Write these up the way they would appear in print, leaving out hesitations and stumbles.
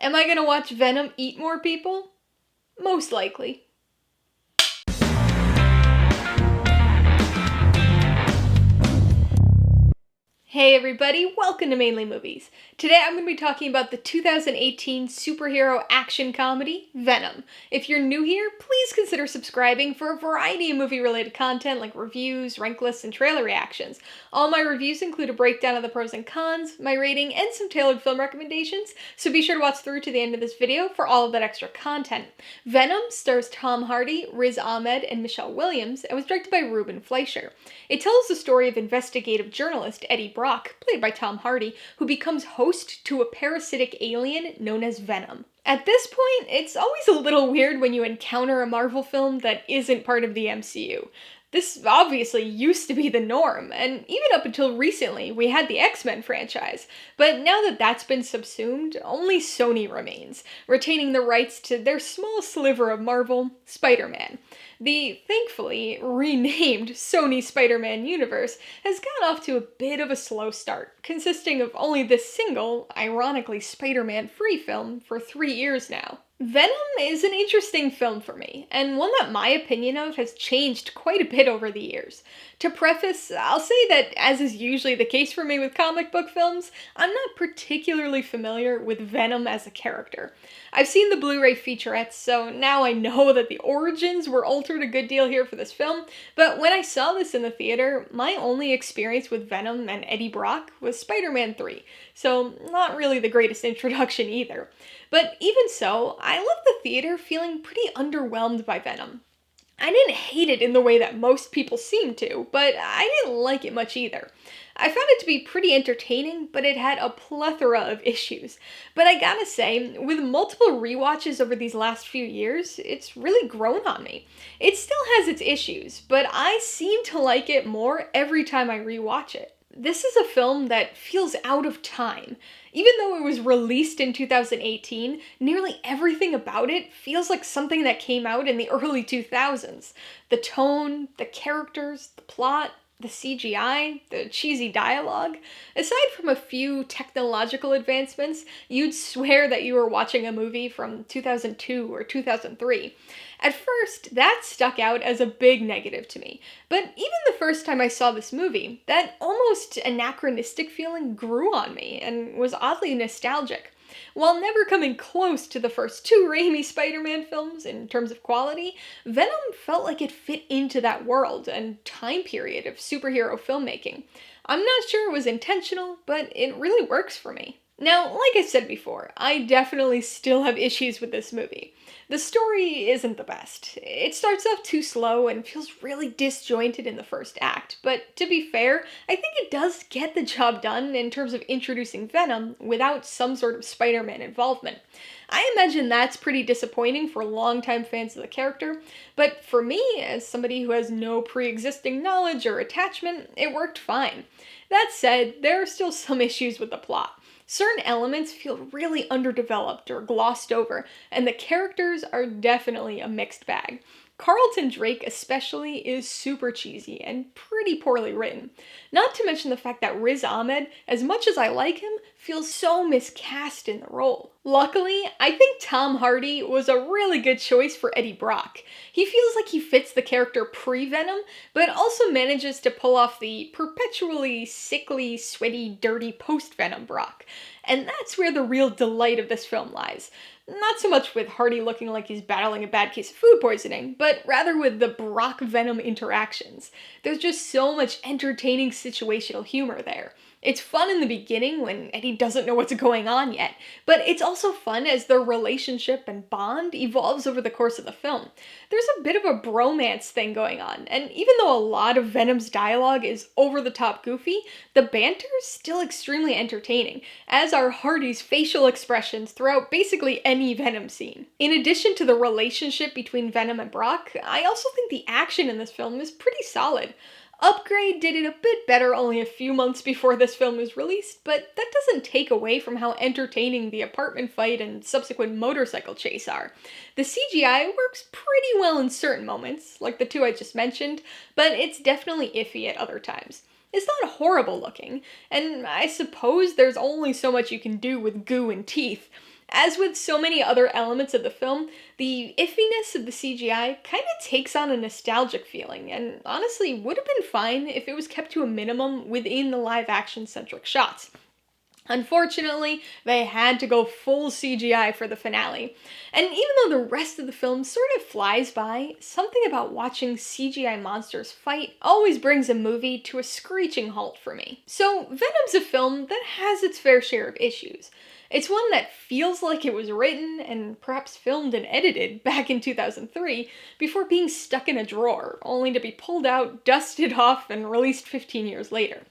Am I gonna watch Venom eat more people? Most likely. Hey everybody, welcome to Mainely Movies. Today I'm going to be talking about the 2018 superhero action comedy, Venom. If you're new here, please consider subscribing for a variety of movie-related content like reviews, rank lists, and trailer reactions. All my reviews include a breakdown of the pros and cons, my rating, and some tailored film recommendations, so be sure to watch through to the end of this video for all of that extra content. Venom stars Tom Hardy, Riz Ahmed, and Michelle Williams, and was directed by Ruben Fleischer. It tells the story of investigative journalist Eddie Brock, played by Tom Hardy, who becomes host to a parasitic alien known as Venom. At this point, it's always a little weird when you encounter a Marvel film that isn't part of the MCU. This obviously used to be the norm, and even up until recently, we had the X-Men franchise. But now that that's been subsumed, only Sony remains, retaining the rights to their small sliver of Marvel, Spider-Man. The, thankfully, renamed Sony Spider-Man universe has gotten off to a bit of a slow start, consisting of only this single, ironically Spider-Man-free film for 3 years now. Venom is an interesting film for me, and one that my opinion of has changed quite a bit over the years. To preface, I'll say that, as is usually the case for me with comic book films, I'm not particularly familiar with Venom as a character. I've seen the Blu-ray featurettes, so now I know that the origins were altered a good deal here for this film, but when I saw this in the theater, my only experience with Venom and Eddie Brock was Spider-Man 3, so not really the greatest introduction either. But even so, I left the theater feeling pretty underwhelmed by Venom. I didn't hate it in the way that most people seem to, but I didn't like it much either. I found it to be pretty entertaining, but it had a plethora of issues. But I gotta say, with multiple rewatches over these last few years, it's really grown on me. It still has its issues, but I seem to like it more every time I rewatch it. This is a film that feels out of time. Even though it was released in 2018, nearly everything about it feels like something that came out in the early 2000s. The tone, the characters, the plot, the CGI, the cheesy dialogue. Aside from a few technological advancements, you'd swear that you were watching a movie from 2002 or 2003. At first, that stuck out as a big negative to me, but even the first time I saw this movie, that almost anachronistic feeling grew on me and was oddly nostalgic. While never coming close to the first two Raimi Spider-Man films in terms of quality, Venom felt like it fit into that world and time period of superhero filmmaking. I'm not sure it was intentional, but it really works for me. Now, like I said before, I definitely still have issues with this movie. The story isn't the best. It starts off too slow and feels really disjointed in the first act, but to be fair, I think it does get the job done in terms of introducing Venom without some sort of Spider-Man involvement. I imagine that's pretty disappointing for longtime fans of the character, but for me, as somebody who has no pre-existing knowledge or attachment, it worked fine. That said, there are still some issues with the plot. Certain elements feel really underdeveloped or glossed over, and the characters are definitely a mixed bag. Carlton Drake especially is super cheesy and pretty poorly written. Not to mention the fact that Riz Ahmed, as much as I like him, feels so miscast in the role. Luckily, I think Tom Hardy was a really good choice for Eddie Brock. He feels like he fits the character pre-Venom, but also manages to pull off the perpetually sickly, sweaty, dirty post-Venom Brock. And that's where the real delight of this film lies. Not so much with Hardy looking like he's battling a bad case of food poisoning, but rather with the Brock-Venom interactions. There's just so much entertaining situational humor there. It's fun in the beginning when Eddie doesn't know what's going on yet, but it's also fun as their relationship and bond evolves over the course of the film. There's a bit of a bromance thing going on, and even though a lot of Venom's dialogue is over-the-top goofy, the banter is still extremely entertaining, as are Hardy's facial expressions throughout basically any Venom scene. In addition to the relationship between Venom and Brock, I also think the action in this film is pretty solid. Upgrade did it a bit better only a few months before this film was released, but that doesn't take away from how entertaining the apartment fight and subsequent motorcycle chase are. The CGI works pretty well in certain moments, like the two I just mentioned, but it's definitely iffy at other times. It's not horrible looking, and I suppose there's only so much you can do with goo and teeth. As with so many other elements of the film, the iffiness of the CGI kind of takes on a nostalgic feeling, and honestly would have been fine if it was kept to a minimum within the live-action centric shots. Unfortunately, they had to go full CGI for the finale. And even though the rest of the film sort of flies by, something about watching CGI monsters fight always brings a movie to a screeching halt for me. So, Venom's a film that has its fair share of issues. It's one that feels like it was written and perhaps filmed and edited back in 2003 before being stuck in a drawer, only to be pulled out, dusted off, and released 15 years later.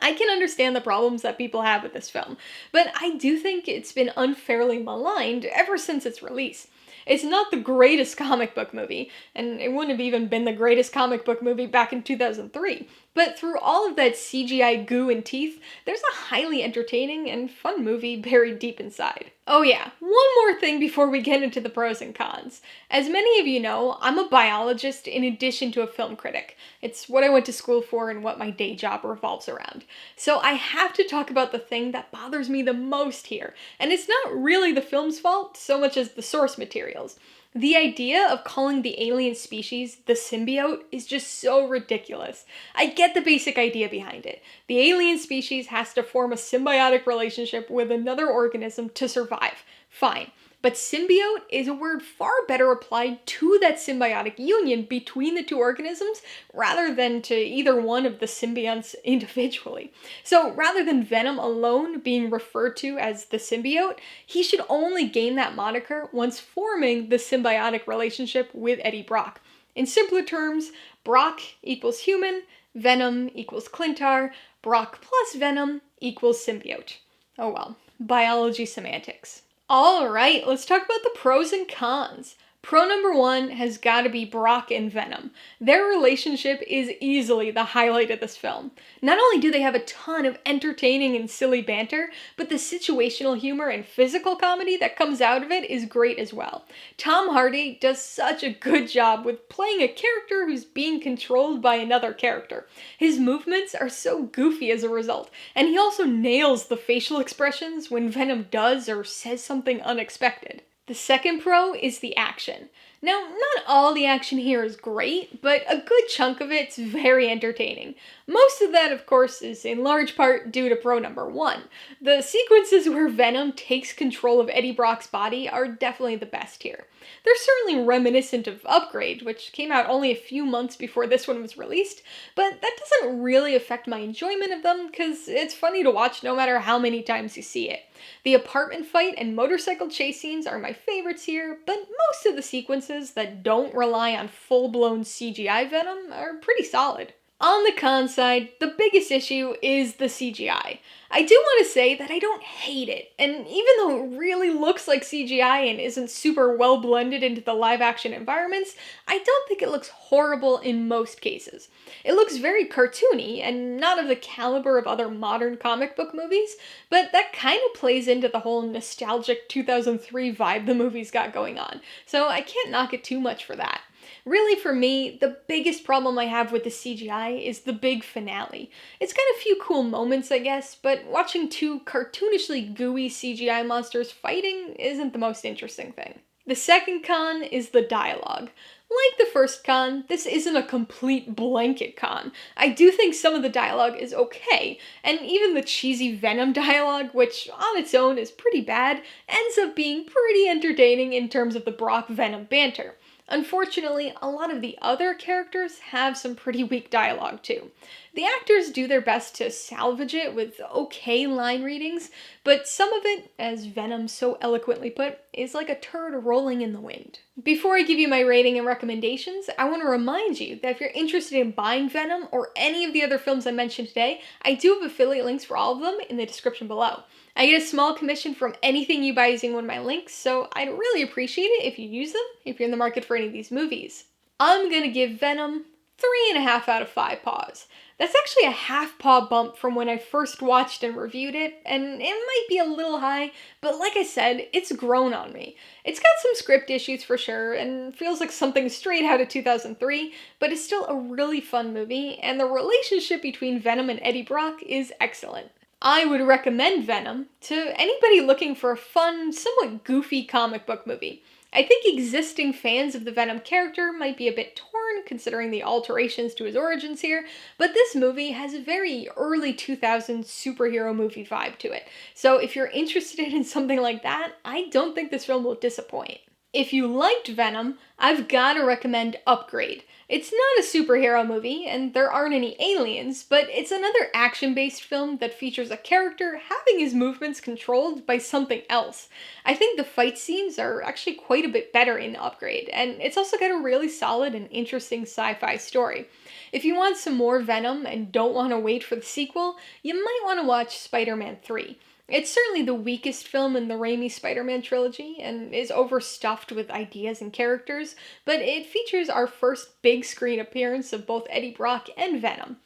I can understand the problems that people have with this film, but I do think it's been unfairly maligned ever since its release. It's not the greatest comic book movie, and it wouldn't have even been the greatest comic book movie back in 2003, but through all of that CGI goo and teeth, there's a highly entertaining and fun movie buried deep inside. Oh yeah, one more thing before we get into the pros and cons. As many of you know, I'm a biologist in addition to a film critic. It's what I went to school for and what my day job revolves around. So I have to talk about the thing that bothers me the most here, and it's not really the film's fault so much as the source materials. The idea of calling the alien species the symbiote is just so ridiculous. I get the basic idea behind it. The alien species has to form a symbiotic relationship with another organism to survive. Fine. But symbiote is a word far better applied to that symbiotic union between the two organisms rather than to either one of the symbionts individually. So rather than Venom alone being referred to as the symbiote, he should only gain that moniker once forming the symbiotic relationship with Eddie Brock. In simpler terms, Brock equals human, Venom equals Clintar, Brock plus Venom equals symbiote. Oh well, biology semantics. Alright, let's talk about the pros and cons. Pro number one has got to be Brock and Venom. Their relationship is easily the highlight of this film. Not only do they have a ton of entertaining and silly banter, but the situational humor and physical comedy that comes out of it is great as well. Tom Hardy does such a good job with playing a character who's being controlled by another character. His movements are so goofy as a result, and he also nails the facial expressions when Venom does or says something unexpected. The second pro is the action. Now, not all the action here is great, but a good chunk of it's very entertaining. Most of that, of course, is in large part due to pro number one. The sequences where Venom takes control of Eddie Brock's body are definitely the best here. They're certainly reminiscent of Upgrade, which came out only a few months before this one was released, but that doesn't really affect my enjoyment of them because it's funny to watch no matter how many times you see it. The apartment fight and motorcycle chase scenes are my favorites here, but most of the sequences that don't rely on full-blown CGI Venom are pretty solid. On the con side, the biggest issue is the CGI. I do want to say that I don't hate it, and even though it really looks like CGI and isn't super well blended into the live-action environments, I don't think it looks horrible in most cases. It looks very cartoony, and not of the caliber of other modern comic book movies, but that kind of plays into the whole nostalgic 2003 vibe the movie's got going on, so I can't knock it too much for that. Really, for me, the biggest problem I have with the CGI is the big finale. It's got a few cool moments, I guess, but watching two cartoonishly gooey CGI monsters fighting isn't the most interesting thing. The second con is the dialogue. Like the first con, this isn't a complete blanket con. I do think some of the dialogue is okay, and even the cheesy Venom dialogue, which on its own is pretty bad, ends up being pretty entertaining in terms of the Brock-Venom banter. Unfortunately, a lot of the other characters have some pretty weak dialogue too. The actors do their best to salvage it with okay line readings, but some of it, as Venom so eloquently put, is like a turd rolling in the wind. Before I give you my rating and recommendations, I want to remind you that if you're interested in buying Venom or any of the other films I mentioned today, I do have affiliate links for all of them in the description below. I get a small commission from anything you buy using one of my links, so I'd really appreciate it if you use them if you're in the market for any of these movies. I'm gonna give Venom 3.5 out of 5 paws. That's actually a half paw bump from when I first watched and reviewed it, and it might be a little high, but like I said, it's grown on me. It's got some script issues for sure, and feels like something straight out of 2003, but it's still a really fun movie, and the relationship between Venom and Eddie Brock is excellent. I would recommend Venom to anybody looking for a fun, somewhat goofy comic book movie. I think existing fans of the Venom character might be a bit torn considering the alterations to his origins here, but this movie has a very early 2000s superhero movie vibe to it. So if you're interested in something like that, I don't think this film will disappoint. If you liked Venom, I've gotta recommend Upgrade. It's not a superhero movie, and there aren't any aliens, but it's another action-based film that features a character having his movements controlled by something else. I think the fight scenes are actually quite a bit better in Upgrade, and it's also got a really solid and interesting sci-fi story. If you want some more Venom and don't want to wait for the sequel, you might want to watch Spider-Man 3. It's certainly the weakest film in the Raimi Spider-Man trilogy and is overstuffed with ideas and characters, but it features our first big screen appearance of both Eddie Brock and Venom.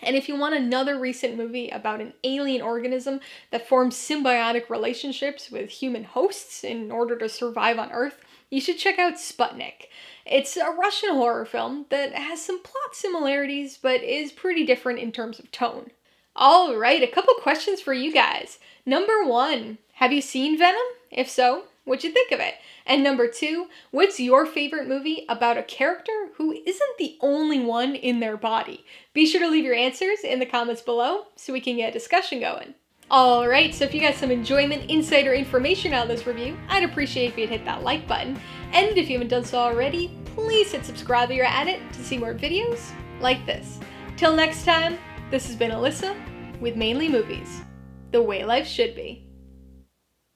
And if you want another recent movie about an alien organism that forms symbiotic relationships with human hosts in order to survive on Earth, you should check out Sputnik. It's a Russian horror film that has some plot similarities, but is pretty different in terms of tone. Alright, a couple questions for you guys. Number 1, have you seen Venom? If so, what'd you think of it? And number 2, what's your favorite movie about a character who isn't the only one in their body? Be sure to leave your answers in the comments below so we can get a discussion going. Alright, so if you got some enjoyment, insider information out of this review, I'd appreciate if you'd hit that like button. And if you haven't done so already, please hit subscribe while you're at it to see more videos like this. Till next time, this has been Alyssa with Mainly Movies, the way life should be.